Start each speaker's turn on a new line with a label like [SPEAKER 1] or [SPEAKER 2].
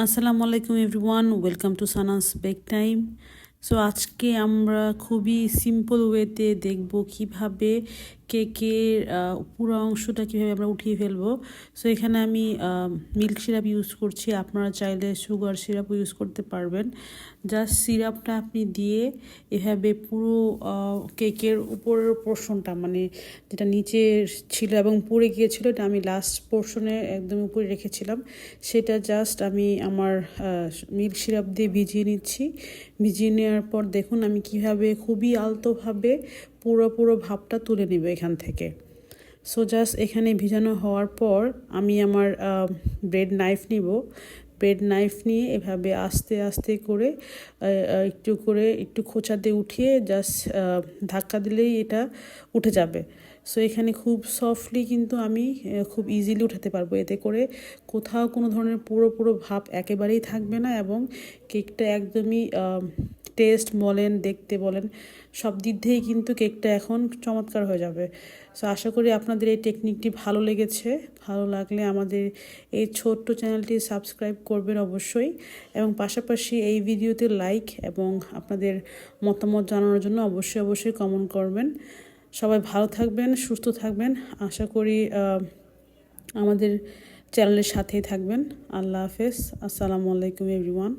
[SPEAKER 1] আসসালামু আলাইকুম everyone, welcome to সানাস বেক টাইম। সো আজকে আমরা খুবই সিম্পল ওয়েতে দেখব কিভাবে কেকের পুরো অংশটা কিভাবে আমরা উঠিয়ে ফেলবো। সো এখানে আমি মিল্ক সিরাপ ইউজ করছি, আপনারা চাইলে সুগার সিরাপও ইউজ করতে পারবেন। জাস্ট সিরাপটা আপনি দিয়ে এভাবে পুরো কেকের উপরের পোর্শনটা, মানে যেটা নিচে ছিল এবং পড়ে গিয়েছিল, এটা আমি লাস্ট পোর্শনে একদম উপরে রেখেছিলাম, সেটা জাস্ট আমি আমার মিল্ক সিরাপ দিয়ে ভিজিয়ে নিচ্ছি। ভিজিয়ে নেওয়ার পর দেখুন আমি কিভাবে খুবই আলতোভাবে পুরো ভাপটা তুলে নেব এখান থেকে। সো জাস্ট এখানে ভিজানো হওয়ার পর আমি আমার ব্রেড নাইফ নিব। ব্রেড নাইফ নিয়ে এভাবে আস্তে আস্তে করে একটু খোঁচা দিয়ে উঠিয়ে জাস্ট ধাক্কা দিলেই এটা উঠে যাবে। সো এখানে খুব সফটলি কিন্তু আমি খুব ইজিলি উঠাতে পারবো, এতে করে কোথাও কোনো ধরনের পুরো ভাপ একেবারেই থাকবে না এবং কেকটা একদমই টেস্ট বলেন, দেখতে বলেন, সব দিক দিয়েই কিন্তু কেকটা এখন চমৎকার হয়ে যাবে। সো আশা করি আপনাদের এই টেকনিকটি ভালো লেগেছে। ভালো লাগলে আমাদের এই ছোট্ট চ্যানেলটি সাবস্ক্রাইব করবেন অবশ্যই, এবং পাশাপাশি এই ভিডিওতে লাইক এবং আপনাদের মতামত জানানোর জন্য অবশ্যই কমেন্ট করবেন। সবাই ভালো থাকবেন, সুস্থ থাকবেন, আশা করি আমাদের চ্যানেলের সাথেই থাকবেন। আল্লাহ হাফেজ। আসসালামু আলাইকুম এভরিওয়ান।